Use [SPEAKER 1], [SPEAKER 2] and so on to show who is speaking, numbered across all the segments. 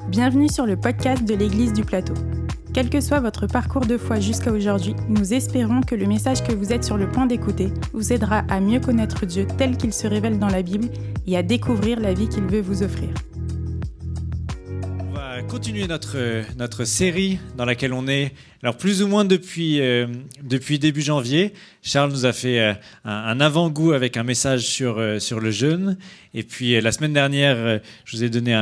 [SPEAKER 1] Bienvenue sur le podcast de l'Église du Plateau. Quel que soit votre parcours de foi jusqu'à aujourd'hui, nous espérons que le message que vous êtes sur le point d'écouter vous aidera à mieux connaître Dieu tel qu'il se révèle dans la Bible et à découvrir la vie qu'il veut vous offrir.
[SPEAKER 2] On va continuer notre série dans laquelle on est, alors plus ou moins depuis début janvier. Charles nous a fait un avant-goût avec un message sur le jeûne. Et puis la semaine dernière, je vous ai donné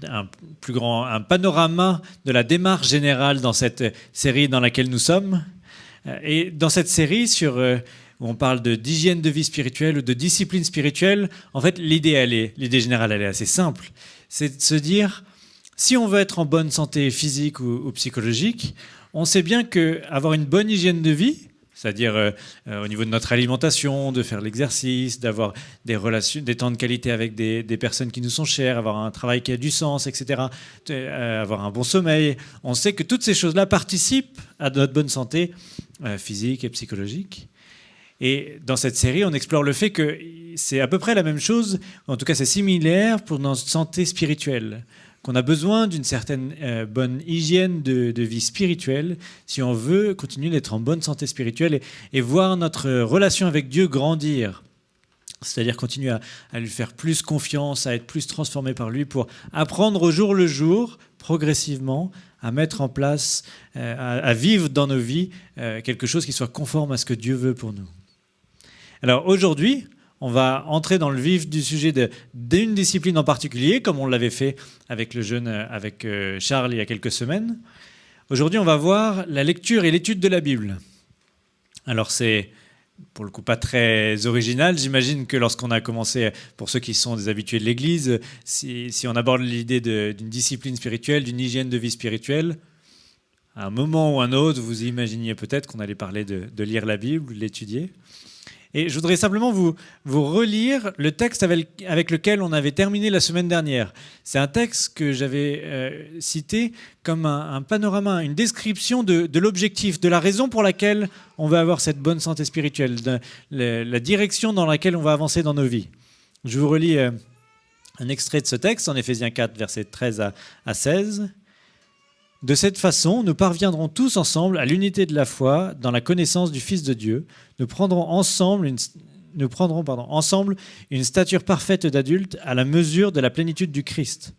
[SPEAKER 2] un panorama de la démarche générale dans cette série dans laquelle nous sommes. Et dans cette série où on parle d'hygiène de vie spirituelle ou de discipline spirituelle, en fait, l'idée générale, elle est assez simple. C'est de se dire, si on veut être en bonne santé physique ou psychologique, on sait bien qu'avoir une bonne hygiène de vie, c'est-à-dire au niveau de notre alimentation, de faire l'exercice, d'avoir des relations, des temps de qualité avec des personnes qui nous sont chères, avoir un travail qui a du sens, etc., avoir un bon sommeil. On sait que toutes ces choses-là participent à notre bonne santé physique et psychologique. Et dans cette série, on explore le fait que c'est à peu près la même chose, en tout cas c'est similaire pour notre santé spirituelle, qu'on a besoin d'une certaine bonne hygiène de vie spirituelle si on veut continuer d'être en bonne santé spirituelle et voir notre relation avec Dieu grandir. C'est-à-dire continuer à lui faire plus confiance, à être plus transformé par lui pour apprendre au jour le jour, progressivement, à mettre en place, à vivre dans nos vies quelque chose qui soit conforme à ce que Dieu veut pour nous. Alors aujourd'hui, on va entrer dans le vif du sujet d'une discipline en particulier, comme on l'avait fait avec le jeûne avec Charles il y a quelques semaines. Aujourd'hui, on va voir la lecture et l'étude de la Bible. Alors c'est, pour le coup, pas très original. J'imagine que lorsqu'on a commencé, pour ceux qui sont des habitués de l'Église, si on aborde l'idée d'une discipline spirituelle, d'une hygiène de vie spirituelle, à un moment ou un autre, vous imaginiez peut-être qu'on allait parler de lire la Bible, de l'étudier. Et je voudrais simplement vous relire le texte avec lequel on avait terminé la semaine dernière. C'est un texte que j'avais cité comme un panorama, une description de l'objectif, de la raison pour laquelle on veut avoir cette bonne santé spirituelle, de la direction dans laquelle on va avancer dans nos vies. Je vous relis un extrait de ce texte en Éphésiens 4, versets 13 à 16. « De cette façon, nous parviendrons tous ensemble à l'unité de la foi dans la connaissance du Fils de Dieu. Nous prendrons ensemble une stature parfaite d'adulte à la mesure de la plénitude du Christ.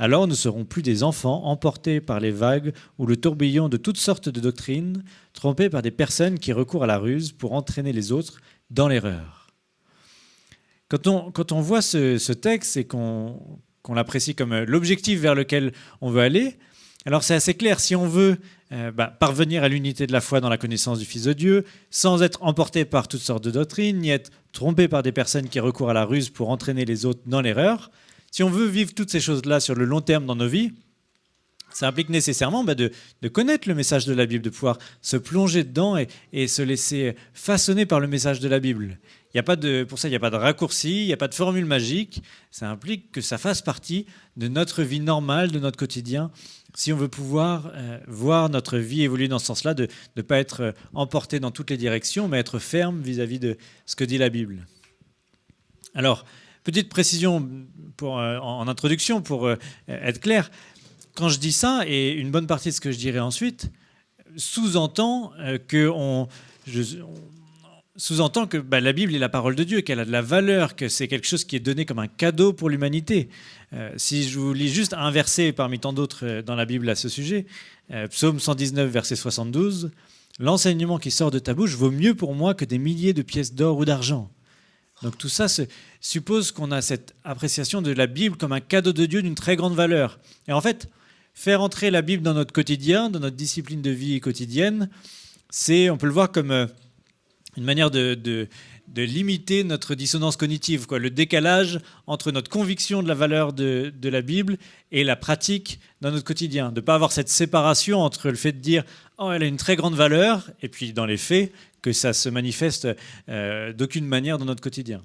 [SPEAKER 2] Alors nous serons plus des enfants emportés par les vagues ou le tourbillon de toutes sortes de doctrines, trompés par des personnes qui recourent à la ruse pour entraîner les autres dans l'erreur. » Quand on voit ce texte et qu'on l'apprécie comme l'objectif vers lequel on veut aller, alors c'est assez clair, si on veut parvenir à l'unité de la foi dans la connaissance du Fils de Dieu, sans être emporté par toutes sortes de doctrines, ni être trompé par des personnes qui recourent à la ruse pour entraîner les autres dans l'erreur, si on veut vivre toutes ces choses-là sur le long terme dans nos vies, ça implique nécessairement de connaître le message de la Bible, de pouvoir se plonger dedans et se laisser façonner par le message de la Bible. Pour ça, il n'y a pas de raccourci, il n'y a pas de formule magique. Ça implique que ça fasse partie de notre vie normale, de notre quotidien, si on veut pouvoir voir notre vie évoluer dans ce sens-là, de ne pas être emporté dans toutes les directions, mais être ferme vis-à-vis de ce que dit la Bible. Alors, petite précision en introduction pour être clair. Quand je dis ça, et une bonne partie de ce que je dirai ensuite, sous-entend que la Bible est la parole de Dieu, qu'elle a de la valeur, que c'est quelque chose qui est donné comme un cadeau pour l'humanité. Si je vous lis juste un verset parmi tant d'autres dans la Bible à ce sujet, Psaume 119, verset 72, « L'enseignement qui sort de ta bouche vaut mieux pour moi que des milliers de pièces d'or ou d'argent. » Donc tout ça suppose qu'on a cette appréciation de la Bible comme un cadeau de Dieu d'une très grande valeur. Et en fait, faire entrer la Bible dans notre quotidien, dans notre discipline de vie quotidienne, on peut le voir comme une manière de limiter notre dissonance cognitive, le décalage entre notre conviction de la valeur de la Bible et la pratique dans notre quotidien. De ne pas avoir cette séparation entre le fait de dire « Oh, elle a une très grande valeur » et puis dans les faits, que ça se manifeste d'aucune manière dans notre quotidien.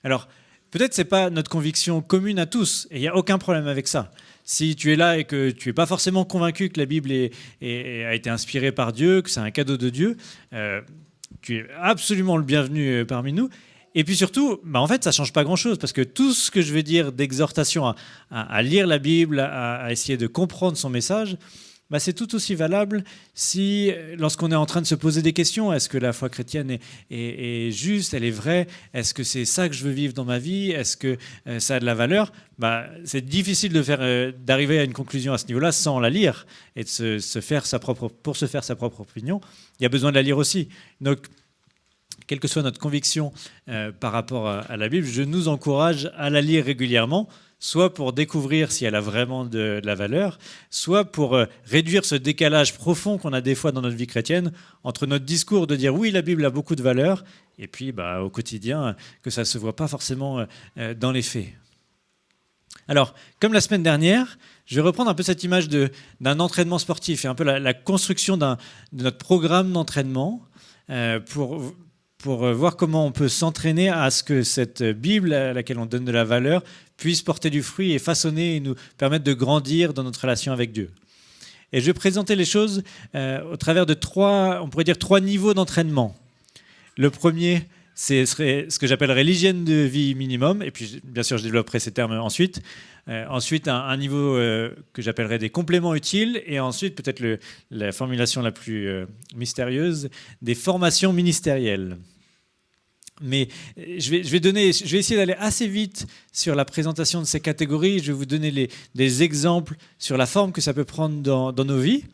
[SPEAKER 2] Alors, peut-être que ce n'est pas notre conviction commune à tous, et il n'y a aucun problème avec ça. Si tu es là et que tu n'es pas forcément convaincu que la Bible a été inspirée par Dieu, que c'est un cadeau de Dieu, tu es absolument le bienvenu parmi nous. Et puis surtout, en fait, ça ne change pas grand-chose, parce que tout ce que je veux dire d'exhortation à lire la Bible, à essayer de comprendre son message, c'est tout aussi valable si, lorsqu'on est en train de se poser des questions, est-ce que la foi chrétienne est juste, elle est vraie, est-ce que c'est ça que je veux vivre dans ma vie, est-ce que ça a de la valeur, c'est difficile d'arriver à une conclusion à ce niveau-là sans la lire et de se faire sa propre opinion. Il y a besoin de la lire aussi. Donc, quelle que soit notre conviction par rapport à la Bible, je nous encourage à la lire régulièrement, soit pour découvrir si elle a vraiment de la valeur, soit pour réduire ce décalage profond qu'on a des fois dans notre vie chrétienne entre notre discours de dire oui, la Bible a beaucoup de valeur, et puis au quotidien, que ça ne se voit pas forcément dans les faits. Alors, comme la semaine dernière, je vais reprendre un peu cette image d'un entraînement sportif et un peu la construction de notre programme d'entraînement pour voir comment on peut s'entraîner à ce que cette Bible à laquelle on donne de la valeur puisse porter du fruit et façonner et nous permettre de grandir dans notre relation avec Dieu. Et je vais présenter les choses au travers de trois niveaux d'entraînement. Le premier, serait ce que j'appellerais l'hygiène de vie minimum, et puis bien sûr je développerai ces termes ensuite. Ensuite, un niveau que j'appellerais des compléments utiles, et ensuite peut-être la formulation la plus mystérieuse, des formations ministérielles. Mais je vais essayer d'aller assez vite sur la présentation de ces catégories. Je vais vous donner des exemples sur la forme que ça peut prendre dans nos vies.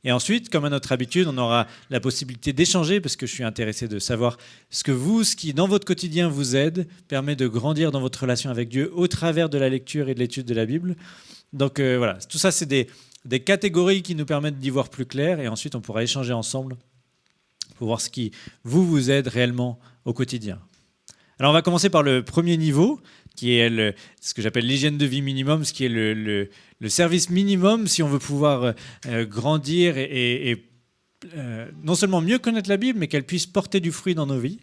[SPEAKER 2] Et ensuite, comme à notre habitude, on aura la possibilité d'échanger, parce que je suis intéressé de savoir ce qui dans votre quotidien vous aide, permet de grandir dans votre relation avec Dieu au travers de la lecture et de l'étude de la Bible. Donc voilà, tout ça c'est des catégories qui nous permettent d'y voir plus clair, et ensuite on pourra échanger ensemble pour voir ce qui vous aide réellement au quotidien. Alors on va commencer par le premier niveau, qui est ce que j'appelle l'hygiène de vie minimum, ce qui est le service minimum si on veut pouvoir grandir et non seulement mieux connaître la Bible, mais qu'elle puisse porter du fruit dans nos vies.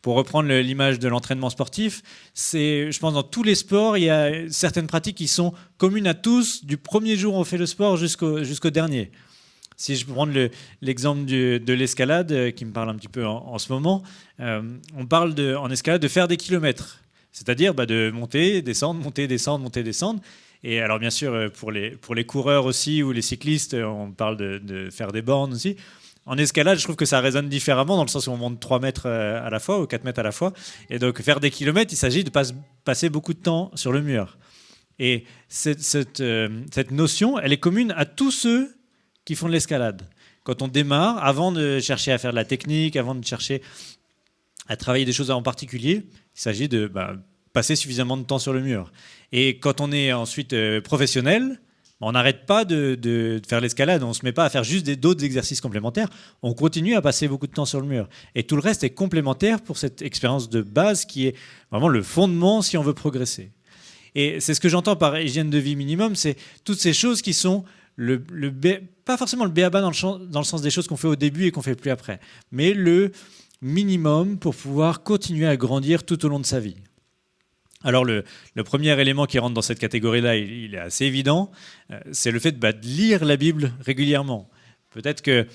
[SPEAKER 2] Pour reprendre l'image de l'entraînement sportif, je pense dans tous les sports, il y a certaines pratiques qui sont communes à tous, du premier jour où on fait le sport jusqu'au dernier. Si je prends l'exemple de l'escalade, qui me parle un petit peu en ce moment, on parle en escalade de faire des kilomètres. C'est-à-dire de monter, descendre, monter, descendre, monter, descendre. Et alors bien sûr, pour les coureurs aussi, ou les cyclistes, on parle de faire des bornes aussi. En escalade, je trouve que ça résonne différemment, dans le sens où on monte 3 mètres à la fois, ou 4 mètres à la fois. Et donc faire des kilomètres, il s'agit de passer beaucoup de temps sur le mur. Et cette notion, elle est commune à tous ceux qui font de l'escalade. Quand on démarre, avant de chercher à faire de la technique, avant de chercher à travailler des choses en particulier, il s'agit de passer suffisamment de temps sur le mur. Et quand on est ensuite professionnel, on n'arrête pas de faire l'escalade, on ne se met pas à faire juste d'autres exercices complémentaires, on continue à passer beaucoup de temps sur le mur. Et tout le reste est complémentaire pour cette expérience de base qui est vraiment le fondement si on veut progresser. Et c'est ce que j'entends par hygiène de vie minimum, c'est toutes ces choses qui sont pas forcément le b.a.-ba dans le sens des choses qu'on fait au début et qu'on ne fait plus après, mais le minimum pour pouvoir continuer à grandir tout au long de sa vie. Alors le premier élément qui rentre dans cette catégorie-là, il est assez évident, c'est le fait de lire la Bible régulièrement. Peut-être que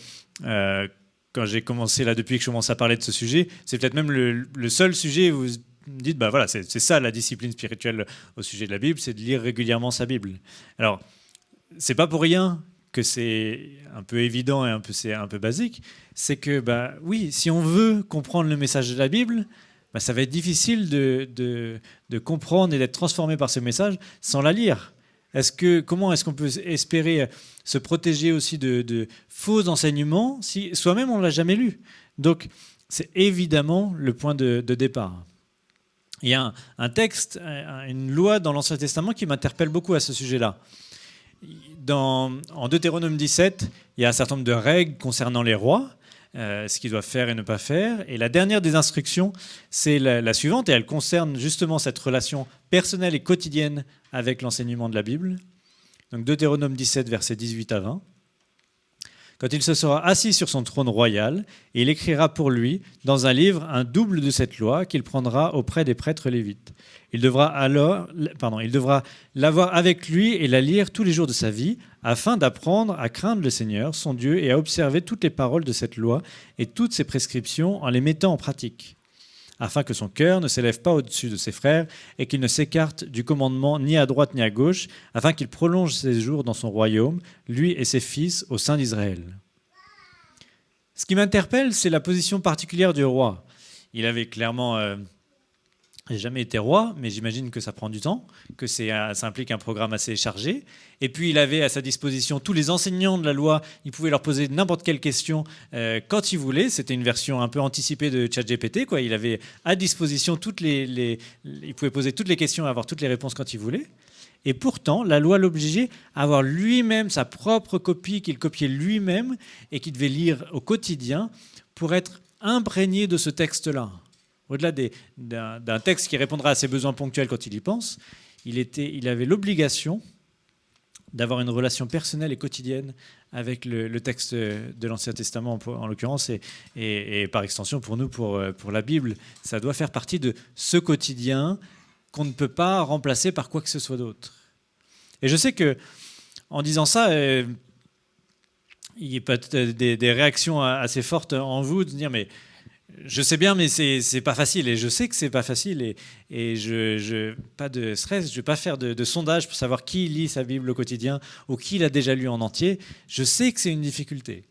[SPEAKER 2] quand j'ai commencé là, depuis que je commence à parler de ce sujet, c'est peut-être même le seul sujet où vous me dites, voilà, c'est ça la discipline spirituelle au sujet de la Bible, c'est de lire régulièrement sa Bible. Alors, c'est pas pour rien que c'est un peu évident et c'est un peu basique, c'est que oui, si on veut comprendre le message de la Bible, ça va être difficile de comprendre et d'être transformé par ce message sans la lire. Comment est-ce qu'on peut espérer se protéger aussi de faux enseignements si soi-même on ne l'a jamais lu? Donc c'est évidemment le point de départ. Il y a un texte, une loi dans l'Ancien Testament qui m'interpelle beaucoup à ce sujet-là. En Deutéronome 17, il y a un certain nombre de règles concernant les rois, ce qu'ils doivent faire et ne pas faire. Et la dernière des instructions, c'est la suivante, et elle concerne justement cette relation personnelle et quotidienne avec l'enseignement de la Bible. Donc Deutéronome 17, versets 18 à 20. Quand il se sera assis sur son trône royal, il écrira pour lui, dans un livre, un double de cette loi qu'il prendra auprès des prêtres lévites. Il devra l'avoir avec lui et la lire tous les jours de sa vie, afin d'apprendre à craindre le Seigneur, son Dieu, et à observer toutes les paroles de cette loi et toutes ses prescriptions en les mettant en pratique. afin que son cœur ne s'élève pas au-dessus de ses frères et qu'il ne s'écarte du commandement ni à droite ni à gauche, afin qu'il prolonge ses jours dans son royaume, lui et ses fils, au sein d'Israël. » Ce qui m'interpelle, c'est la position particulière du roi. Il avait clairement jamais été roi, mais j'imagine que ça prend du temps, que ça implique un programme assez chargé. Et puis il avait à sa disposition tous les enseignants de la loi. Il pouvait leur poser n'importe quelle question quand il voulait. C'était une version un peu anticipée de ChatGPT, quoi. Il avait à disposition il pouvait poser toutes les questions et avoir toutes les réponses quand il voulait. Et pourtant, la loi l'obligeait à avoir lui-même sa propre copie qu'il copiait lui-même et qu'il devait lire au quotidien pour être imprégné de ce texte-là. Au-delà d'un texte qui répondra à ses besoins ponctuels quand il y pense, il avait l'obligation d'avoir une relation personnelle et quotidienne avec le texte de l'Ancien Testament, en l'occurrence, et par extension pour nous, pour la Bible. Ça doit faire partie de ce quotidien qu'on ne peut pas remplacer par quoi que ce soit d'autre. Et je sais qu'en disant ça, il y a peut-être des réactions assez fortes en vous, de dire « mais je sais bien, mais c'est pas facile, et je sais que c'est pas facile, et pas de stress, je vais pas faire de sondage pour savoir qui lit sa Bible au quotidien ou qui l'a déjà lu en entier. Je sais que c'est une difficulté.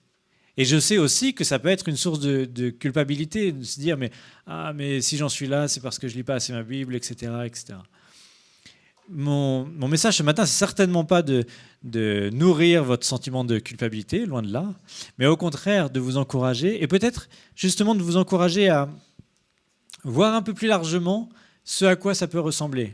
[SPEAKER 2] Et je sais aussi que ça peut être une source de culpabilité, de se dire mais si j'en suis là, c'est parce que je lis pas assez ma Bible, etc., etc. Mon message ce matin, c'est certainement pas de nourrir votre sentiment de culpabilité, loin de là, mais au contraire de vous encourager, et peut-être justement de vous encourager à voir un peu plus largement ce à quoi ça peut ressembler.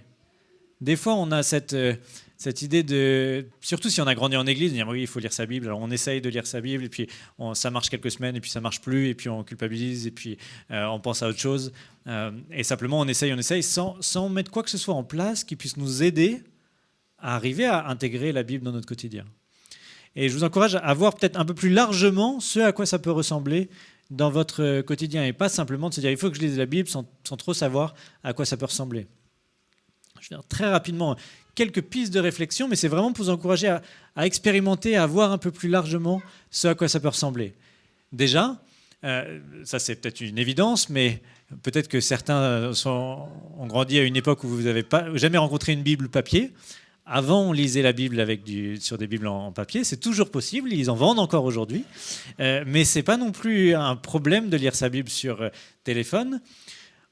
[SPEAKER 2] Des fois, on a cette idée de, surtout si on a grandi en église, de dire oui, il faut lire sa Bible. Alors on essaye de lire sa Bible, et puis ça marche quelques semaines, et puis ça marche plus, et puis on culpabilise, et puis on pense à autre chose. Et simplement on essaye sans mettre quoi que ce soit en place qui puisse nous aider à arriver à intégrer la Bible dans notre quotidien. Et je vous encourage à voir peut-être un peu plus largement ce à quoi ça peut ressembler dans votre quotidien, et pas simplement de se dire il faut que je lise la Bible sans trop savoir à quoi ça peut ressembler. Je vais dire très rapidement quelques pistes de réflexion, mais c'est vraiment pour vous encourager à expérimenter, à voir un peu plus largement ce à quoi ça peut ressembler. Déjà, ça c'est peut-être une évidence, mais peut-être que certains ont grandi à une époque où vous n'avez jamais rencontré une Bible papier. Avant, on lisait la Bible sur des Bibles en papier. C'est toujours possible, ils en vendent encore aujourd'hui. Mais ce n'est pas non plus un problème de lire sa Bible sur téléphone.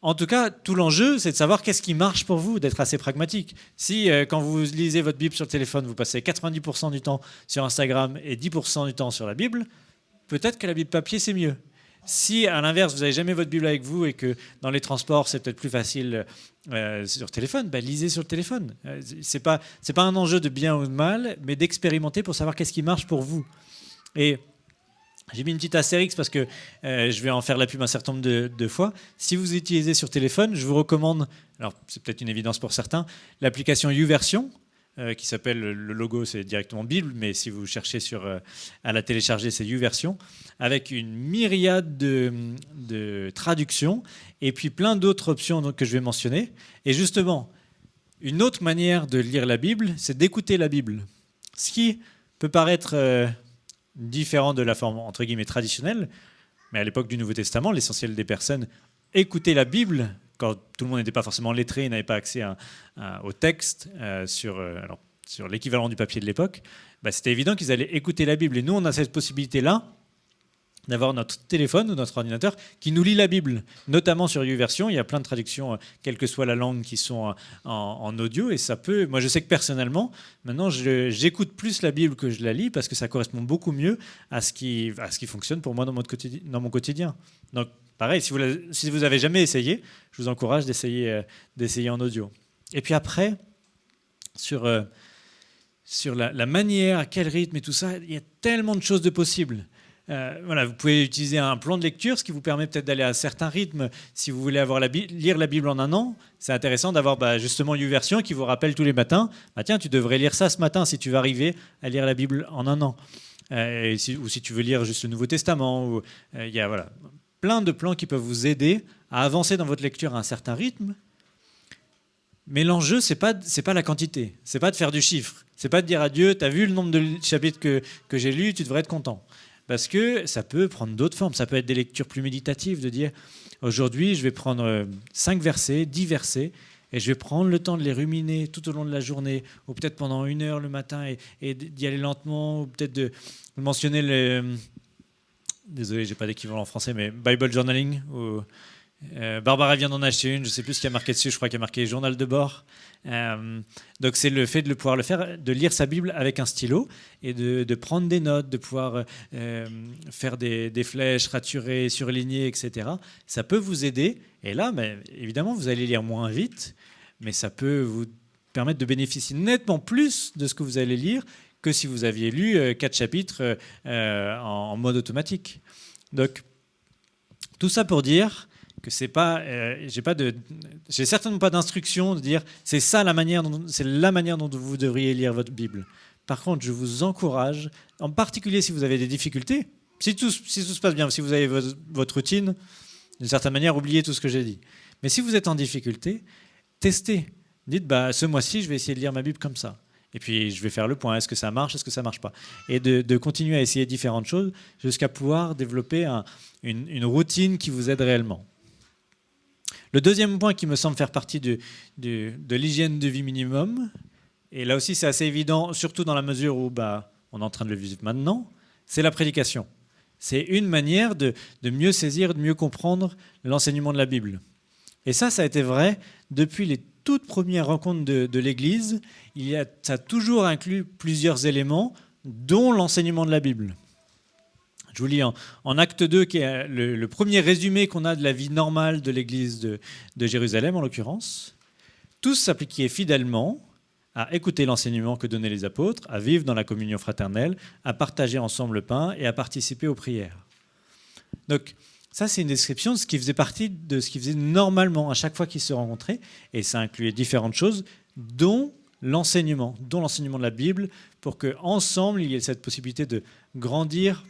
[SPEAKER 2] En tout cas, tout l'enjeu, c'est de savoir qu'est-ce qui marche pour vous, d'être assez pragmatique. Si, quand vous lisez votre Bible sur le téléphone, vous passez 90% du temps sur Instagram et 10% du temps sur la Bible, peut-être que la Bible papier, c'est mieux. Si, à l'inverse, vous n'avez jamais votre Bible avec vous et que dans les transports, c'est peut-être plus facile sur téléphone, lisez sur le téléphone. C'est pas un enjeu de bien ou de mal, mais d'expérimenter pour savoir qu'est-ce qui marche pour vous. Et j'ai mis une petite astérix parce que je vais en faire la pub un certain nombre de fois. Si vous utilisez sur téléphone, je vous recommande, alors c'est peut-être une évidence pour certains, l'application YouVersion, qui s'appelle, le logo c'est directement Bible, mais si vous cherchez à la télécharger, c'est YouVersion, avec une myriade de traductions et puis plein d'autres options que je vais mentionner. Et justement, une autre manière de lire la Bible, c'est d'écouter la Bible. Ce qui peut paraître différent de la forme entre guillemets traditionnelle, mais à l'époque du Nouveau Testament, l'essentiel des personnes écoutaient la Bible quand tout le monde n'était pas forcément lettré et n'avait pas accès au texte sur l'équivalent du papier de l'époque. C'était évident qu'ils allaient écouter la Bible. Et nous, on a cette possibilité-là d'avoir notre téléphone ou notre ordinateur qui nous lit la Bible, notamment sur YouVersion. Il y a plein de traductions, quelle que soit la langue, qui sont en audio, et ça peut... Moi, je sais que personnellement, maintenant, j'écoute plus la Bible que je la lis parce que ça correspond beaucoup mieux à ce qui fonctionne pour moi dans mon quotidien. Donc, pareil, si vous n'avez jamais essayé, je vous encourage d'essayer en audio. Et puis après, sur la manière, à quel rythme et tout ça, il y a tellement de choses de possibles. Vous pouvez utiliser un plan de lecture, ce qui vous permet peut-être d'aller à un certain rythme. Si vous voulez lire la Bible en un an, c'est intéressant d'avoir justement YouVersion qui vous rappelle tous les matins, tiens, tu devrais lire ça ce matin si tu vas arriver à lire la Bible en un an. Ou si tu veux lire juste le Nouveau Testament. Il y a plein de plans qui peuvent vous aider à avancer dans votre lecture à un certain rythme. Mais l'enjeu, c'est pas la quantité, c'est pas de faire du chiffre, c'est pas de dire à Dieu, t'as vu le nombre de chapitres que j'ai lus, tu devrais être content. parce que ça peut prendre d'autres formes. Ça peut être des lectures plus méditatives, de dire aujourd'hui, je vais prendre 5 versets, 10 versets, et je vais prendre le temps de les ruminer tout au long de la journée, ou peut-être pendant 1 heure le matin, et d'y aller lentement, ou peut-être de mentionner désolé, j'ai pas d'équivalent en français, mais Bible journaling, ou Barbara vient d'en acheter une, je ne sais plus ce qu'il y a marqué dessus, je crois qu'il y a marqué journal de bord. Donc c'est le fait de pouvoir le faire, de lire sa Bible avec un stylo et de prendre des notes, de pouvoir faire des flèches, raturer, surligner, etc. Ça peut vous aider. Et là, évidemment, vous allez lire moins vite, mais ça peut vous permettre de bénéficier nettement plus de ce que vous allez lire que si vous aviez lu 4 chapitres en mode automatique. Donc, tout ça pour dire que c'est pas, j'ai certainement pas d'instruction de dire c'est la manière dont vous devriez lire votre Bible. Par contre, je vous encourage, en particulier si vous avez des difficultés, si tout se passe bien, si vous avez votre routine, d'une certaine manière, oubliez tout ce que j'ai dit. Mais si vous êtes en difficulté, testez. Dites, ce mois-ci, je vais essayer de lire ma Bible comme ça. Et puis, je vais faire le point. Est-ce que ça marche? Est-ce que ça ne marche pas? Et de continuer à essayer différentes choses jusqu'à pouvoir développer une routine qui vous aide réellement. Le deuxième point qui me semble faire partie de l'hygiène de vie minimum, et là aussi c'est assez évident, surtout dans la mesure où on est en train de le vivre maintenant, c'est la prédication. C'est une manière de mieux saisir, de mieux comprendre l'enseignement de la Bible. Et ça a été vrai depuis les toutes premières rencontres de l'Église. Ça a toujours inclus plusieurs éléments, dont l'enseignement de la Bible. Je vous lis en Acte 2, qui est le premier résumé qu'on a de la vie normale de l'Église de Jérusalem, en l'occurrence. Tous s'appliquaient fidèlement à écouter l'enseignement que donnaient les apôtres, à vivre dans la communion fraternelle, à partager ensemble le pain et à participer aux prières. Donc, ça, c'est une description de ce qui faisait partie de ce qu'ils faisaient normalement à chaque fois qu'ils se rencontraient. Et ça incluait différentes choses, dont l'enseignement de la Bible, pour qu'ensemble, il y ait cette possibilité de grandir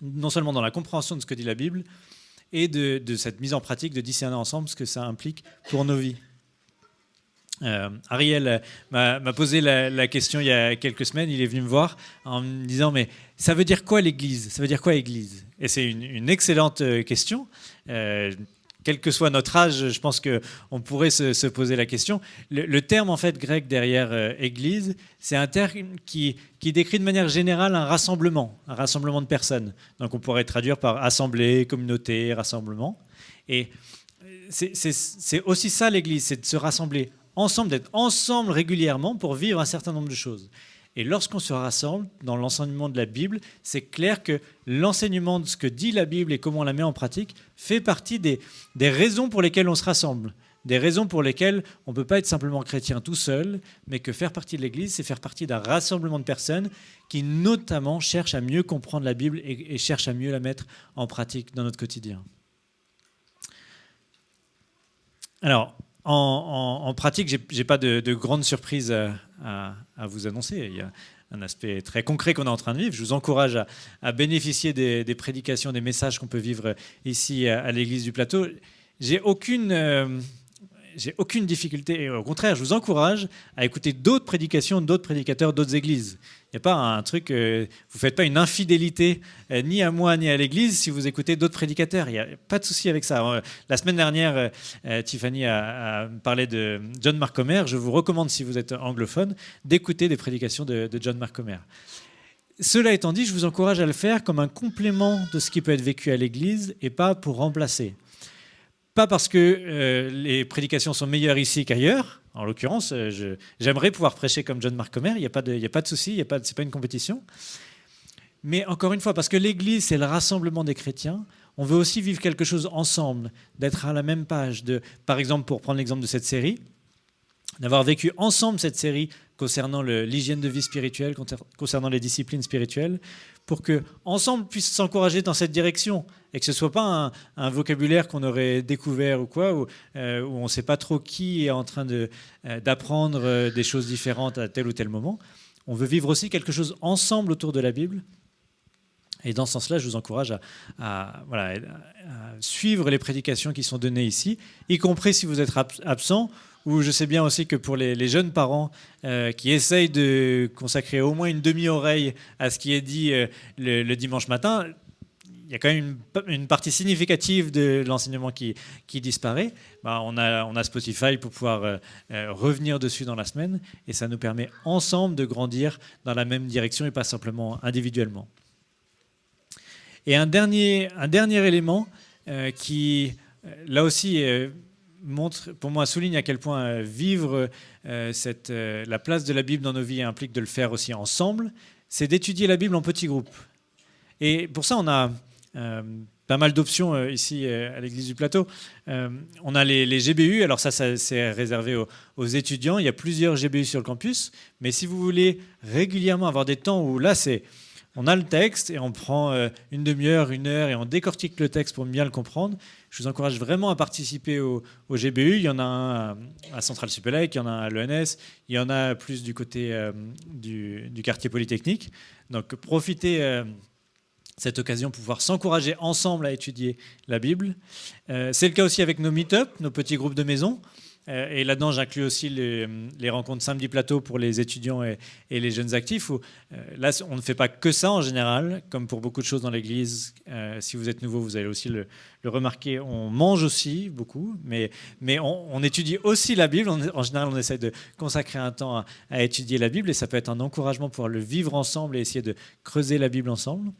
[SPEAKER 2] non seulement dans la compréhension de ce que dit la Bible, et de cette mise en pratique, de discerner ensemble ce que ça implique pour nos vies. Ariel m'a posé la question il y a quelques semaines, il est venu me voir en me disant « Mais ça veut dire quoi l'Église ? Ça veut dire quoi Église ?» Et c'est une excellente question. Quel que soit notre âge, je pense qu'on pourrait se poser la question. Le terme en fait grec derrière Église, c'est un terme qui décrit de manière générale un rassemblement de personnes. Donc on pourrait traduire par assemblée, communauté, rassemblement. Et c'est aussi ça l'Église, c'est de se rassembler ensemble, d'être ensemble régulièrement pour vivre un certain nombre de choses. Et lorsqu'on se rassemble dans l'enseignement de la Bible, c'est clair que l'enseignement de ce que dit la Bible et comment on la met en pratique fait partie des raisons pour lesquelles on se rassemble. Des raisons pour lesquelles on ne peut pas être simplement chrétien tout seul, mais que faire partie de l'Église, c'est faire partie d'un rassemblement de personnes qui notamment cherchent à mieux comprendre la Bible et cherchent à mieux la mettre en pratique dans notre quotidien. Alors, en pratique, je n'ai pas de grandes surprises à vous annoncer. Il y a un aspect très concret qu'on est en train de vivre. Je vous encourage à bénéficier des prédications, des messages qu'on peut vivre ici à l'Église du Plateau. J'ai aucune difficulté. Et au contraire, je vous encourage à écouter d'autres prédications, d'autres prédicateurs, d'autres églises. Il n'y a pas un truc, vous ne faites pas une infidélité ni à moi ni à l'église si vous écoutez d'autres prédicateurs. Il n'y a pas de souci avec ça. La semaine dernière, Tiffany a parlé de John Mark Comer. Je vous recommande, si vous êtes anglophone, d'écouter des prédications de John Mark Comer. Cela étant dit, je vous encourage à le faire comme un complément de ce qui peut être vécu à l'église et pas pour remplacer. Pas parce que les prédications sont meilleures ici qu'ailleurs. En l'occurrence, j'aimerais pouvoir prêcher comme John Mark Comer. Il n'y a pas de souci, ce n'est pas une compétition. Mais encore une fois, parce que l'Église, c'est le rassemblement des chrétiens, on veut aussi vivre quelque chose ensemble, d'être à la même page. Par exemple, pour prendre l'exemple de cette série, d'avoir vécu ensemble cette série concernant l'hygiène de vie spirituelle, concernant les disciplines spirituelles, pour qu'ensemble on puisse s'encourager dans cette direction et que ce ne soit pas un vocabulaire qu'on aurait découvert ou quoi, où on ne sait pas trop qui est en train d'apprendre des choses différentes à tel ou tel moment. On veut vivre aussi quelque chose ensemble autour de la Bible. Et dans ce sens-là, je vous encourage à suivre les prédications qui sont données ici, y compris si vous êtes absent ou je sais bien aussi que pour les jeunes parents qui essayent de consacrer au moins une demi-oreille à ce qui est dit le dimanche matin, il y a quand même une partie significative de l'enseignement qui disparaît. On a Spotify pour pouvoir revenir dessus dans la semaine, et ça nous permet ensemble de grandir dans la même direction et pas simplement individuellement. Et un dernier élément qui, là aussi, montre, pour moi, souligne à quel point vivre la place de la Bible dans nos vies implique de le faire aussi ensemble, c'est d'étudier la Bible en petits groupes. Et pour ça, on a pas mal d'options ici à l'Église du Plateau. On a les GBU, alors ça c'est réservé aux étudiants. Il y a plusieurs GBU sur le campus, mais si vous voulez régulièrement avoir des temps où là on a le texte et on prend une demi-heure, 1 heure et on décortique le texte pour bien le comprendre, je vous encourage vraiment à participer au GBU. Il y en a un à Centrale Supélec, il y en a un à l'ENS, il y en a plus du côté du quartier Polytechnique. Donc profitez cette occasion pour pouvoir s'encourager ensemble à étudier la Bible. C'est le cas aussi avec nos meet-up, nos petits groupes de maison. Et là-dedans, j'inclus aussi les rencontres Samedi Plateau pour les étudiants et les jeunes actifs. Où, là, on ne fait pas que ça en général, comme pour beaucoup de choses dans l'Église. Si vous êtes nouveau, vous allez aussi le remarquer. On mange aussi beaucoup, mais on étudie aussi la Bible. En général, on essaie de consacrer un temps à étudier la Bible, et ça peut être un encouragement pour le vivre ensemble et essayer de creuser la Bible ensemble.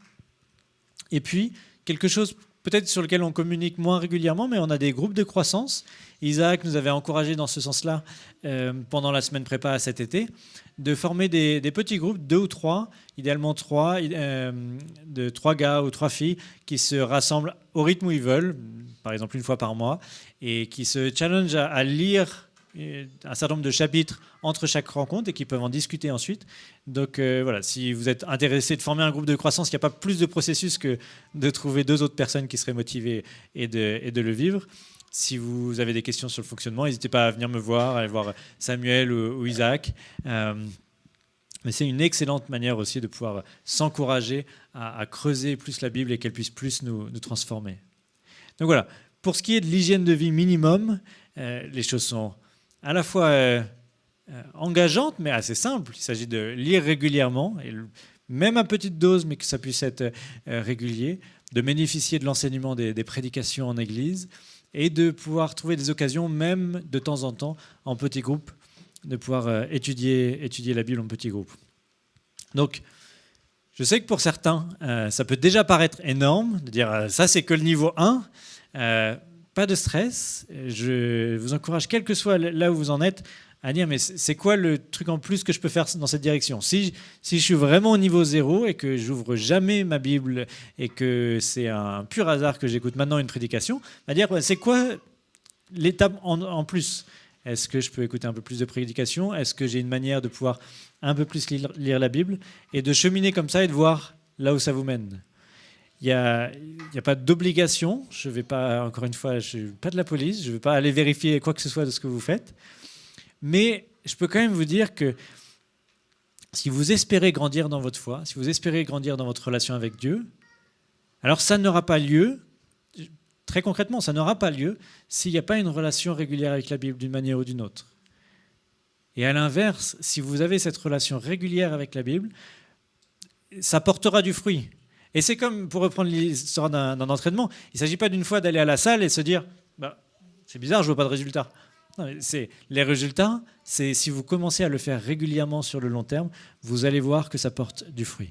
[SPEAKER 2] Et puis, quelque chose peut-être sur lequel on communique moins régulièrement, mais on a des groupes de croissance. Isaac nous avait encouragé dans ce sens-là pendant la semaine prépa cet été, de former des petits groupes, 2 ou 3, idéalement 3, de 3 gars ou 3 filles qui se rassemblent au rythme où ils veulent, par exemple 1 fois par mois, et qui se challengent à lire un certain nombre de chapitres entre chaque rencontre et qui peuvent en discuter ensuite. Donc voilà, si vous êtes intéressé de former un groupe de croissance, il n'y a pas plus de processus que de trouver 2 autres personnes qui seraient motivées et de le vivre. Si vous avez des questions sur le fonctionnement, n'hésitez pas à venir me voir, à aller voir Samuel ou Isaac. Mais c'est une excellente manière aussi de pouvoir s'encourager à creuser plus la Bible et qu'elle puisse plus nous transformer. Donc voilà, pour ce qui est de l'hygiène de vie minimum, les choses sont à la fois engageantes, mais assez simples. Il s'agit de lire régulièrement, et même à petite dose, mais que ça puisse être régulier, de bénéficier de l'enseignement des prédications en Église, et de pouvoir trouver des occasions, même de temps en temps, en petits groupes, de pouvoir étudier la Bible en petits groupes. Donc, je sais que pour certains, ça peut déjà paraître énorme, de dire ça c'est que le niveau 1. Pas de stress, je vous encourage, quel que soit là où vous en êtes, à dire mais c'est quoi le truc en plus que je peux faire dans cette direction. Si je suis vraiment au niveau 0 et que j'ouvre jamais ma Bible et que c'est un pur hasard que j'écoute maintenant une prédication, à dire c'est quoi l'étape en plus. Est-ce que je peux écouter un peu plus de prédications? Est-ce que j'ai une manière de pouvoir un peu plus lire la Bible et de cheminer comme ça et de voir là où ça vous mène? Il n'y a pas d'obligation. Je ne vais pas, encore une fois, je ne suis pas de la police. Je ne vais pas aller vérifier quoi que ce soit de ce que vous faites. Mais je peux quand même vous dire que si vous espérez grandir dans votre foi, si vous espérez grandir dans votre relation avec Dieu, alors ça n'aura pas lieu, très concrètement, ça n'aura pas lieu s'il n'y a pas une relation régulière avec la Bible d'une manière ou d'une autre. Et à l'inverse, si vous avez cette relation régulière avec la Bible, ça portera du fruit. Et c'est comme, pour reprendre l'histoire d'un entraînement, il ne s'agit pas d'une fois d'aller à la salle et se dire c'est bizarre, je ne vois pas de résultat. Non, les résultats, c'est si vous commencez à le faire régulièrement sur le long terme, vous allez voir que ça porte du fruit.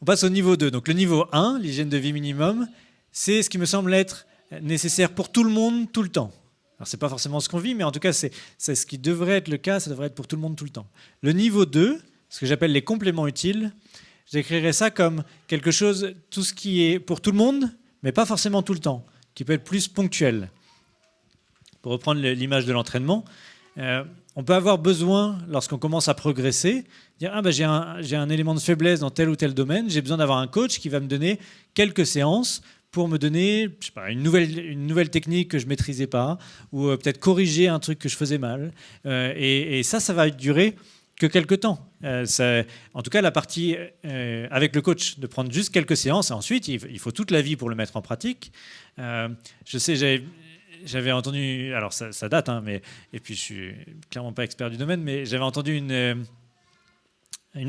[SPEAKER 2] On passe au niveau 2. Donc le niveau 1, l'hygiène de vie minimum, c'est ce qui me semble être nécessaire pour tout le monde, tout le temps. Alors ce n'est pas forcément ce qu'on vit, mais en tout cas, c'est ce qui devrait être le cas, ça devrait être pour tout le monde, tout le temps. Le niveau 2, ce que j'appelle les compléments utiles, j'écrirais ça comme quelque chose, tout ce qui est pour tout le monde, mais pas forcément tout le temps, qui peut être plus ponctuel. Pour reprendre l'image de l'entraînement, on peut avoir besoin, lorsqu'on commence à progresser, dire j'ai un élément de faiblesse dans tel ou tel domaine, j'ai besoin d'avoir un coach qui va me donner quelques séances pour me donner une nouvelle technique que je ne maîtrisais pas, ou peut-être corriger un truc que je faisais mal. Et ça va durer que quelques temps. En tout cas, la partie avec le coach, de prendre juste quelques séances, et ensuite, il faut toute la vie pour le mettre en pratique. Je sais, j'avais entendu, alors ça date, hein, et puis je suis clairement pas expert du domaine, mais j'avais entendu une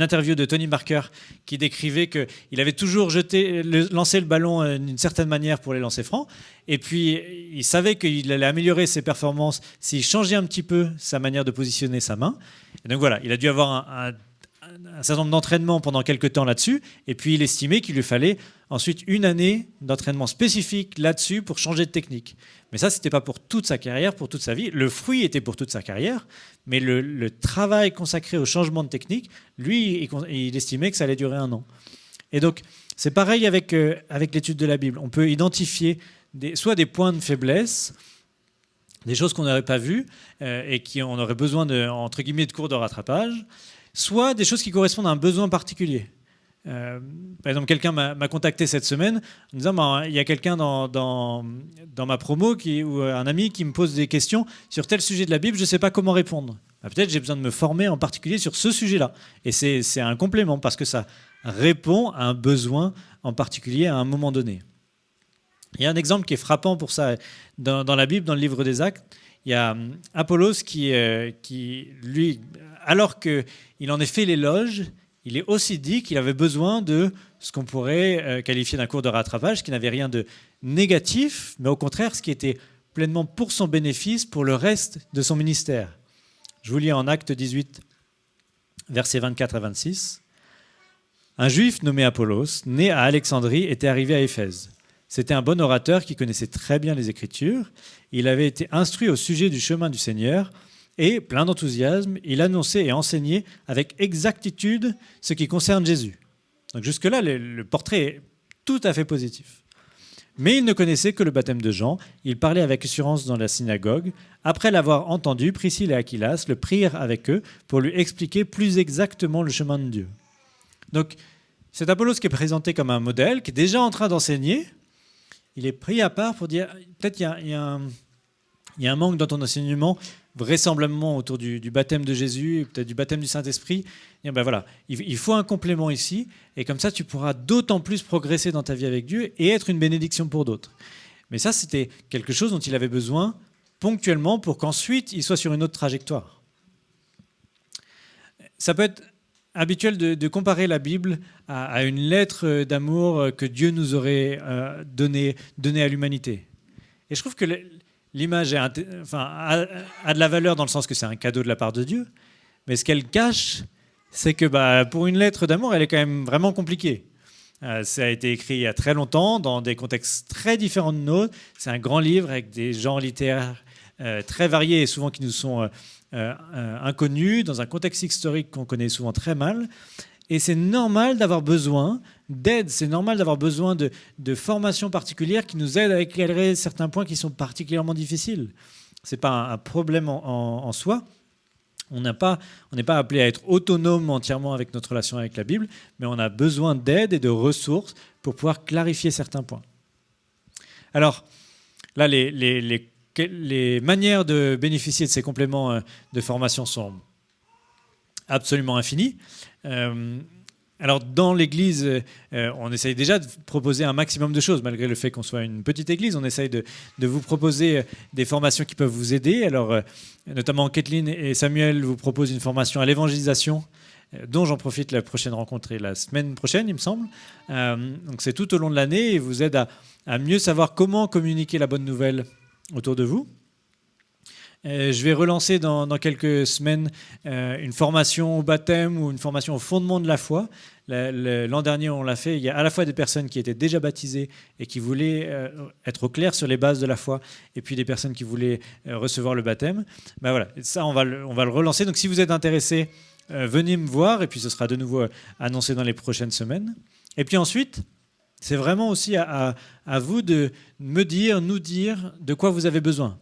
[SPEAKER 2] interview de Tony Parker qui décrivait qu'il avait toujours lancé le ballon d'une certaine manière pour les lancers francs, et puis il savait qu'il allait améliorer ses performances s'il changeait un petit peu sa manière de positionner sa main. Et donc voilà, il a dû avoir un certain nombre d'entraînements pendant quelques temps là-dessus, et puis il estimait qu'il lui fallait ensuite une année d'entraînement spécifique là-dessus pour changer de technique. Mais ça, c'était pas pour toute sa carrière, pour toute sa vie. Le fruit était pour toute sa carrière, mais le travail consacré au changement de technique, lui, il estimait que ça allait durer 1 an. Et donc, c'est pareil avec l'étude de la Bible. On peut identifier soit des points de faiblesse, des choses qu'on n'aurait pas vues et on aurait besoin entre guillemets de cours de rattrapage, soit des choses qui correspondent à un besoin particulier. Par exemple, quelqu'un m'a contacté cette semaine en disant il y a quelqu'un dans ma promo ou un ami qui me pose des questions sur tel sujet de la Bible, je ne sais pas comment répondre. Peut-être j'ai besoin de me former en particulier sur ce sujet-là. Et c'est un complément parce que ça répond à un besoin en particulier à un moment donné. Il y a un exemple qui est frappant pour ça dans la Bible, dans le livre des Actes. Il y a Apollos qui lui, alors qu'il en ait fait l'éloge, il est aussi dit qu'il avait besoin de ce qu'on pourrait qualifier d'un cours de rattrapage, qui n'avait rien de négatif, mais au contraire, ce qui était pleinement pour son bénéfice, pour le reste de son ministère. Je vous lis en Actes 18, versets 24 à 26. Un juif nommé Apollos, né à Alexandrie, était arrivé à Éphèse. C'était un bon orateur qui connaissait très bien les Écritures. Il avait été instruit au sujet du chemin du Seigneur et, plein d'enthousiasme, il annonçait et enseignait avec exactitude ce qui concerne Jésus. Donc jusque-là, le portrait est tout à fait positif. Mais il ne connaissait que le baptême de Jean. Il parlait avec assurance dans la synagogue. Après l'avoir entendu, Priscille et Aquilas le prirent avec eux pour lui expliquer plus exactement le chemin de Dieu. Donc, c'est Apollos qui est présenté comme un modèle, qui est déjà en train d'enseigner. Il est pris à part pour dire, peut-être il y a un manque dans ton enseignement, vraisemblablement autour du baptême de Jésus, peut-être du baptême du Saint-Esprit. Et voilà, il faut un complément ici, et comme ça tu pourras d'autant plus progresser dans ta vie avec Dieu et être une bénédiction pour d'autres. Mais ça, c'était quelque chose dont il avait besoin ponctuellement pour qu'ensuite il soit sur une autre trajectoire. Ça peut être habituel de comparer la Bible à une lettre d'amour que Dieu nous aurait donnée à l'humanité. Et je trouve que l'image a de la valeur dans le sens que c'est un cadeau de la part de Dieu, mais ce qu'elle cache, c'est que pour une lettre d'amour, elle est quand même vraiment compliquée. Ça a été écrit il y a très longtemps, dans des contextes très différents de nôtres. C'est un grand livre avec des genres littéraires très variés et souvent qui nous sont inconnus, dans un contexte historique qu'on connaît souvent très mal. Et c'est normal d'avoir besoin d'aide, c'est normal d'avoir besoin de formations particulières qui nous aident à éclairer certains points qui sont particulièrement difficiles. Ce n'est pas un problème en soi. On n'est pas appelé à être autonome entièrement avec notre relation avec la Bible, mais on a besoin d'aide et de ressources pour pouvoir clarifier certains points. Alors, là, les manières de bénéficier de ces compléments de formation sont absolument infinies. Alors, dans l'Église, on essaye déjà de proposer un maximum de choses, malgré le fait qu'on soit une petite Église. On essaye de vous proposer des formations qui peuvent vous aider. Alors, notamment, Kathleen et Samuel vous proposent une formation à l'évangélisation, dont j'en profite, la prochaine rencontre est la semaine prochaine, il me semble. Donc, c'est tout au long de l'année et vous aide à mieux savoir comment communiquer la bonne nouvelle autour de vous. Je vais relancer dans quelques semaines une formation au baptême ou une formation au fondement de la foi. L'an dernier, on l'a fait. Il y a à la fois des personnes qui étaient déjà baptisées et qui voulaient être au clair sur les bases de la foi, et puis des personnes qui voulaient recevoir le baptême. Voilà, ça, on va le relancer. Donc, si vous êtes intéressés, venez me voir, et puis ce sera de nouveau annoncé dans les prochaines semaines. Et puis ensuite, c'est vraiment aussi à vous de nous dire de quoi vous avez besoin.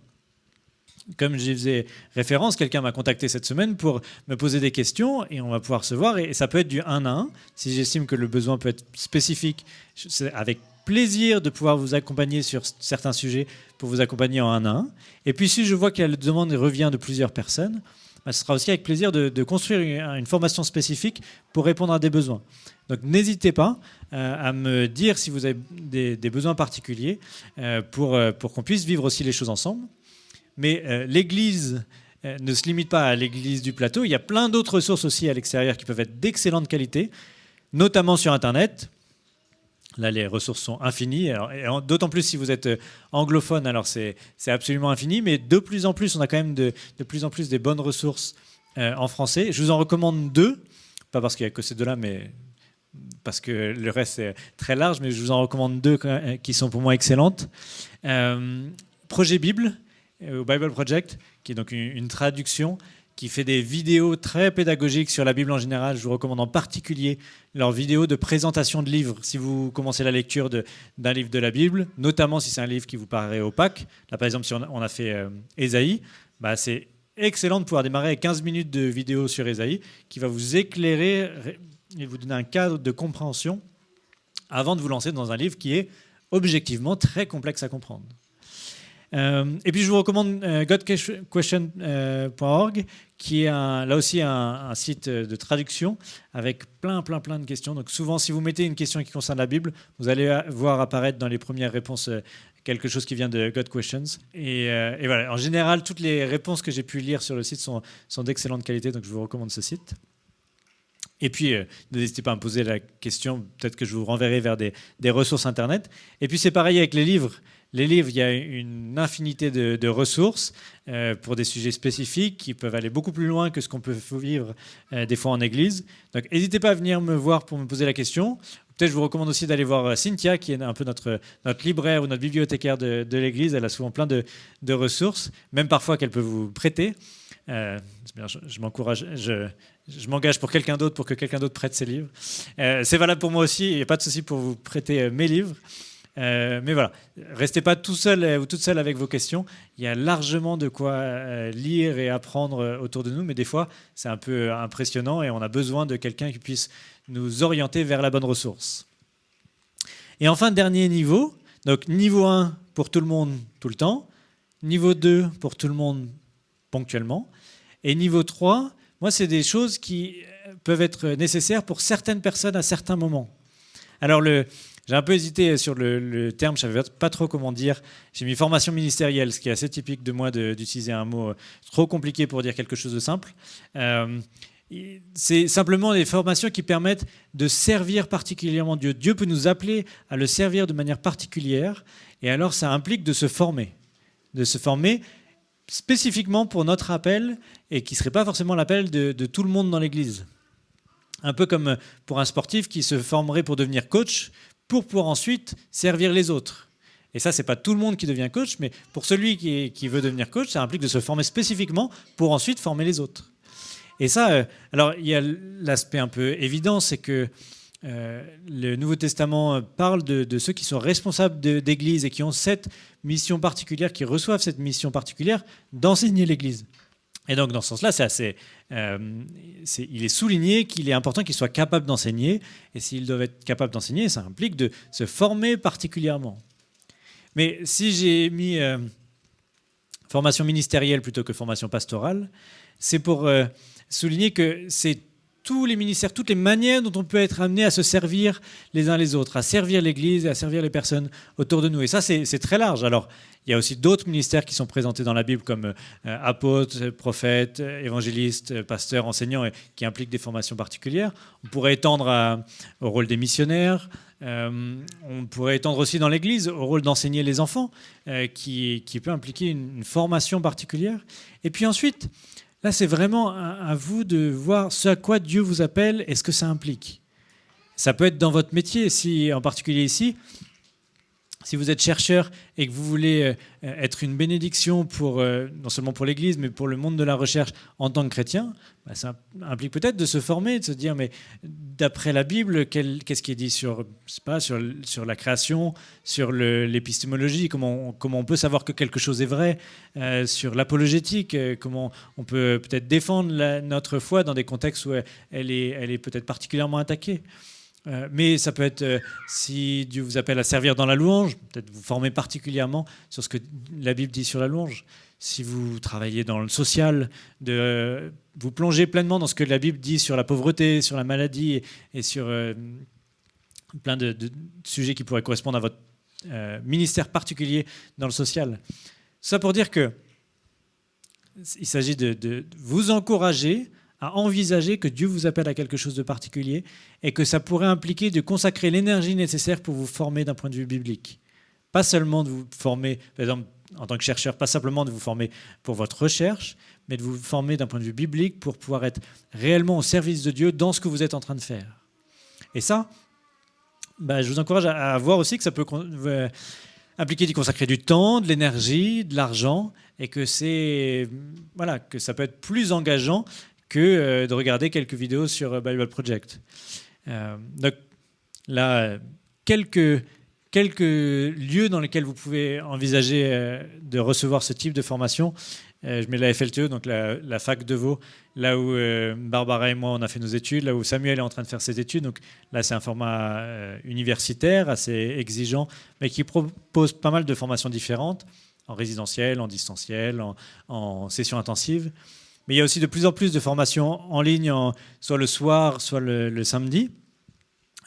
[SPEAKER 2] Comme j'y faisais référence, quelqu'un m'a contacté cette semaine pour me poser des questions et on va pouvoir se voir. Et ça peut être du 1 à 1. Si j'estime que le besoin peut être spécifique, c'est avec plaisir de pouvoir vous accompagner sur certains sujets, pour vous accompagner en 1 à 1. Et puis si je vois que la demande revient de plusieurs personnes, ce sera aussi avec plaisir de construire une formation spécifique pour répondre à des besoins. Donc n'hésitez pas à me dire si vous avez des besoins particuliers pour qu'on puisse vivre aussi les choses ensemble. Mais l'Église ne se limite pas à l'Église du plateau. Il y a plein d'autres ressources aussi à l'extérieur qui peuvent être d'excellente qualité, notamment sur Internet. Là, les ressources sont infinies. Alors, d'autant plus si vous êtes anglophone, alors c'est absolument infini. Mais de plus en plus, on a quand même de plus en plus des bonnes ressources en français. Je vous en recommande 2, pas parce qu'il n'y a que ces 2-là, mais parce que le reste est très large. Mais je vous en recommande 2 qui sont pour moi excellentes. Projet Bible, au Bible Project, qui est donc une traduction qui fait des vidéos très pédagogiques sur la Bible en général. Je vous recommande en particulier leurs vidéos de présentation de livres. Si vous commencez la lecture d'un livre de la Bible, notamment si c'est un livre qui vous paraît opaque, là par exemple si on a fait Ésaïe, c'est excellent de pouvoir démarrer avec 15 minutes de vidéo sur Ésaïe qui va vous éclairer et vous donner un cadre de compréhension avant de vous lancer dans un livre qui est objectivement très complexe à comprendre. Et puis je vous recommande godquestion.org qui est là aussi un site de traduction avec plein de questions. Donc souvent, si vous mettez une question qui concerne la Bible, vous allez voir apparaître dans les premières réponses quelque chose qui vient de God Questions. Et voilà. En général, toutes les réponses que j'ai pu lire sur le site sont d'excellente qualité, donc je vous recommande ce site. Et puis, n'hésitez pas à me poser la question, peut-être que je vous renverrai vers des ressources Internet. Et puis, c'est pareil avec les livres. Les livres, il y a une infinité de ressources pour des sujets spécifiques qui peuvent aller beaucoup plus loin que ce qu'on peut vivre des fois en église. Donc, n'hésitez pas à venir me voir pour me poser la question. Peut-être je vous recommande aussi d'aller voir Cynthia, qui est un peu notre libraire ou notre bibliothécaire de l'église. Elle a souvent plein de ressources, même parfois qu'elle peut vous prêter. Je m'encourage, je m'engage pour quelqu'un d'autre pour que quelqu'un d'autre prête ses livres. C'est valable pour moi aussi, il n'y a pas de souci pour vous prêter mes livres. Mais voilà, restez pas tout seul ou toute seule avec vos questions. Il y a largement de quoi lire et apprendre autour de nous, mais des fois, c'est un peu impressionnant et on a besoin de quelqu'un qui puisse nous orienter vers la bonne ressource. Et enfin, dernier niveau. Donc, niveau 1 pour tout le monde tout le temps. Niveau 2 pour tout le monde ponctuellement. Et niveau 3, moi, c'est des choses qui peuvent être nécessaires pour certaines personnes à certains moments. Alors, j'ai un peu hésité sur le terme, je ne savais pas trop comment dire. J'ai mis formation ministérielle, ce qui est assez typique de moi d'utiliser un mot trop compliqué pour dire quelque chose de simple. C'est simplement des formations qui permettent de servir particulièrement Dieu. Dieu peut nous appeler à le servir de manière particulière, et alors ça implique de se former spécifiquement pour notre appel, et qui ne serait pas forcément l'appel de tout le monde dans l'Église. Un peu comme pour un sportif qui se formerait pour devenir coach, pour pouvoir ensuite servir les autres. Et ça, ce n'est pas tout le monde qui devient coach, mais pour celui qui veut devenir coach, ça implique de se former spécifiquement pour ensuite former les autres. Et ça, alors il y a l'aspect un peu évident, c'est que le Nouveau Testament parle de ceux qui sont responsables d'église et qui ont cette mission particulière, qui reçoivent cette mission particulière d'enseigner l'Église. Et donc, dans ce sens-là, il est souligné qu'il est important qu'ils soient capables d'enseigner. Et s'ils doivent être capables d'enseigner, ça implique de se former particulièrement. Mais si j'ai mis formation ministérielle plutôt que formation pastorale, c'est pour souligner que c'est tous les ministères, toutes les manières dont on peut être amené à se servir les uns les autres, à servir l'Église et à servir les personnes autour de nous. Et ça, c'est très large. Alors, il y a aussi d'autres ministères qui sont présentés dans la Bible comme apôtres, prophètes, évangélistes, pasteurs, enseignants, et qui impliquent des formations particulières. On pourrait étendre au rôle des missionnaires. On pourrait étendre aussi dans l'Église au rôle d'enseigner les enfants, qui peut impliquer une formation particulière. Et puis ensuite, là, c'est vraiment à vous de voir ce à quoi Dieu vous appelle et ce que ça implique. Ça peut être dans votre métier, en particulier ici. Si vous êtes chercheur et que vous voulez être une bénédiction non seulement pour l'Église, mais pour le monde de la recherche en tant que chrétien, ça implique peut-être de se former, de se dire, mais d'après la Bible, qu'est-ce qui est dit sur la création, sur l'épistémologie, comment on peut savoir que quelque chose est vrai, sur l'apologétique, comment on peut peut-être défendre notre foi dans des contextes où elle est peut-être particulièrement attaquée. Mais ça peut être, si Dieu vous appelle à servir dans la louange, peut-être vous former particulièrement sur ce que la Bible dit sur la louange. si vous travaillez dans le social, de vous plonger pleinement dans ce que la Bible dit sur la pauvreté, sur la maladie et sur plein de sujets qui pourraient correspondre à votre ministère particulier dans le social. Ça pour dire que il s'agit de vous encourager à envisager que Dieu vous appelle à quelque chose de particulier et que ça pourrait impliquer de consacrer l'énergie nécessaire pour vous former d'un point de vue biblique. Pas seulement de vous former, par exemple, en tant que chercheur, pas simplement de vous former pour votre recherche, mais de vous former d'un point de vue biblique pour pouvoir être réellement au service de Dieu dans ce que vous êtes en train de faire. Et ça, je vous encourage à voir aussi que ça peut impliquer d'y consacrer du temps, de l'énergie, de l'argent, et que que ça peut être plus engageant que de regarder quelques vidéos sur Bible Project. Donc là, quelques lieux dans lesquels vous pouvez envisager de recevoir ce type de formation. Je mets la FLTE, donc la fac de Vaud, là où Barbara et moi on a fait nos études, là où Samuel est en train de faire ses études. Donc là, c'est un format universitaire assez exigeant, mais qui propose pas mal de formations différentes, en résidentiel, en distanciel, en session intensive. Mais il y a aussi de plus en plus de formations en ligne, soit le soir, soit le samedi.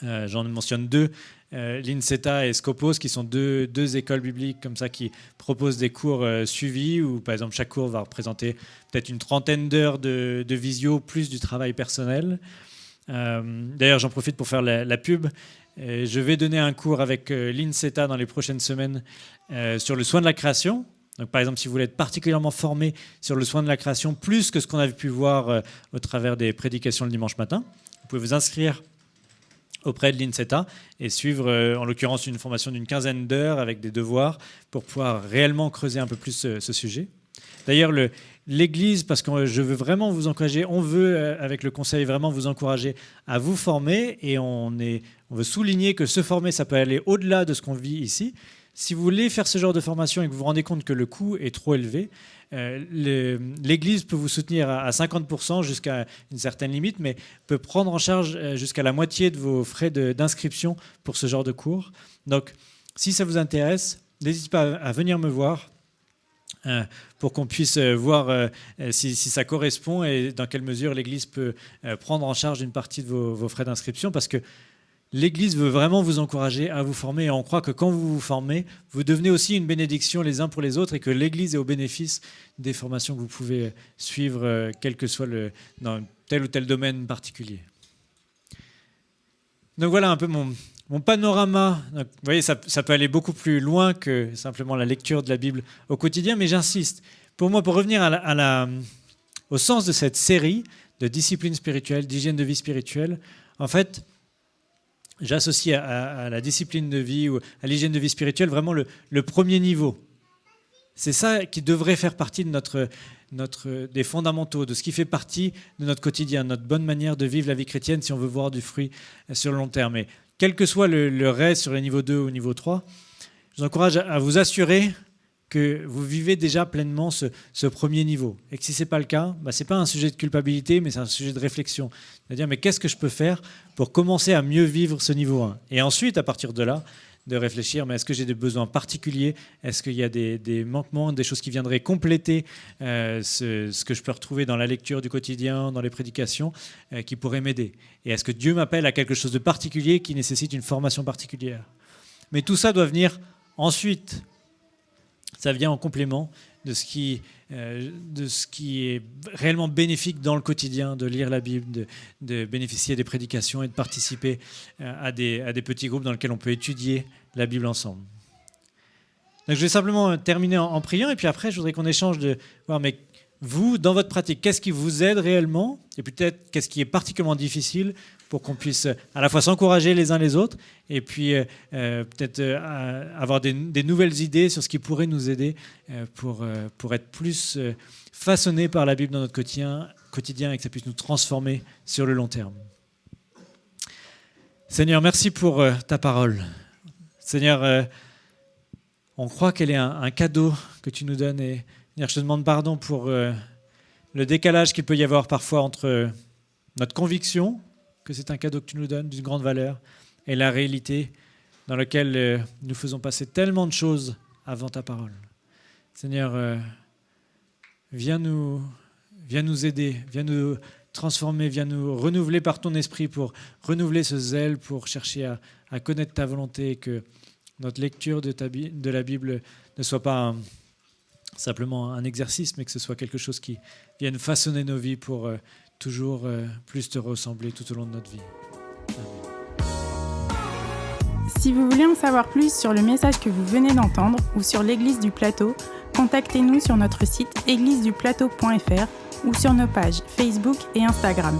[SPEAKER 2] J'en mentionne deux, l'INSETA et Scopus, qui sont deux écoles bibliques comme ça qui proposent des cours suivis, où par exemple chaque cours va représenter peut-être une trentaine d'heures de visio, plus du travail personnel. D'ailleurs, j'en profite pour faire la pub. Je vais donner un cours avec l'INSETA dans les prochaines semaines sur le soin de la création. Donc, par exemple, si vous voulez être particulièrement formé sur le soin de la création, plus que ce qu'on avait pu voir au travers des prédications le dimanche matin, vous pouvez vous inscrire auprès de l'INSETA et suivre, en l'occurrence, une formation d'une 15aine d'heures avec des devoirs pour pouvoir réellement creuser un peu plus ce sujet. D'ailleurs, l'Église, parce que je veux vraiment vous encourager, on veut, avec le conseil, vraiment vous encourager à vous former, et on veut souligner que se former, ça peut aller au-delà de ce qu'on vit ici. Si vous voulez faire ce genre de formation et que vous vous rendez compte que le coût est trop élevé, l'Église peut vous soutenir à 50% jusqu'à une certaine limite, mais peut prendre en charge jusqu'à la moitié de vos frais d'inscription pour ce genre de cours. Donc, si ça vous intéresse, n'hésitez pas à venir me voir pour qu'on puisse voir si ça correspond et dans quelle mesure l'Église peut prendre en charge une partie de vos frais d'inscription, parce que l'Église veut vraiment vous encourager à vous former, et on croit que quand vous vous formez, vous devenez aussi une bénédiction les uns pour les autres, et que l'Église est au bénéfice des formations que vous pouvez suivre, quel que soit dans tel ou tel domaine particulier. Donc voilà un peu mon panorama. Donc, vous voyez, ça peut aller beaucoup plus loin que simplement la lecture de la Bible au quotidien, mais j'insiste. Pour moi, pour revenir au sens de cette série de discipline spirituelle, d'hygiène de vie spirituelle, en fait, j'associe à la discipline de vie ou à l'hygiène de vie spirituelle vraiment le premier niveau. C'est ça qui devrait faire partie de des fondamentaux, de ce qui fait partie de notre quotidien, notre bonne manière de vivre la vie chrétienne si on veut voir du fruit sur le long terme. Mais quel que soit le reste sur les niveaux 2 ou niveau 3, je vous encourage à vous assurer que vous vivez déjà pleinement ce premier niveau. Et que si ce n'est pas le cas, ce n'est pas un sujet de culpabilité, mais c'est un sujet de réflexion. C'est-à-dire, mais qu'est-ce que je peux faire pour commencer à mieux vivre ce niveau 1 ? Et ensuite, à partir de là, de réfléchir, mais est-ce que j'ai des besoins particuliers ? Est-ce qu'il y a des manquements, des choses qui viendraient compléter ce que je peux retrouver dans la lecture du quotidien, dans les prédications, qui pourraient m'aider ? Et est-ce que Dieu m'appelle à quelque chose de particulier qui nécessite une formation particulière ? Mais tout ça doit venir ensuite. Ça vient en complément de ce qui est réellement bénéfique dans le quotidien, de lire la Bible, de bénéficier des prédications et de participer à des petits groupes dans lesquels on peut étudier la Bible ensemble. Donc je vais simplement terminer en priant, et puis après je voudrais qu'on échange de voir, mais vous, dans votre pratique, qu'est-ce qui vous aide réellement, et peut-être qu'est-ce qui est particulièrement difficile, pour qu'on puisse à la fois s'encourager les uns les autres, et puis peut-être avoir des nouvelles idées sur ce qui pourrait nous aider pour être plus façonnés par la Bible dans notre quotidien, et que ça puisse nous transformer sur le long terme. Seigneur, merci pour ta parole. Seigneur, on croit qu'elle est un cadeau que tu nous donnes, et Seigneur, je te demande pardon pour le décalage qu'il peut y avoir parfois entre notre conviction que c'est un cadeau que tu nous donnes d'une grande valeur et la réalité dans laquelle nous faisons passer tellement de choses avant ta parole. Seigneur, viens nous aider, viens nous transformer, viens nous renouveler par ton esprit pour renouveler ce zèle, pour chercher à connaître ta volonté, et que notre lecture de la Bible ne soit pas simplement un exercice, mais que ce soit quelque chose qui vienne façonner nos vies pour toujours plus te ressembler tout au long de notre vie. Amen.
[SPEAKER 1] Si vous voulez en savoir plus sur le message que vous venez d'entendre ou sur l'Église du Plateau, contactez-nous sur notre site égliseduplateau.fr ou sur nos pages Facebook et Instagram.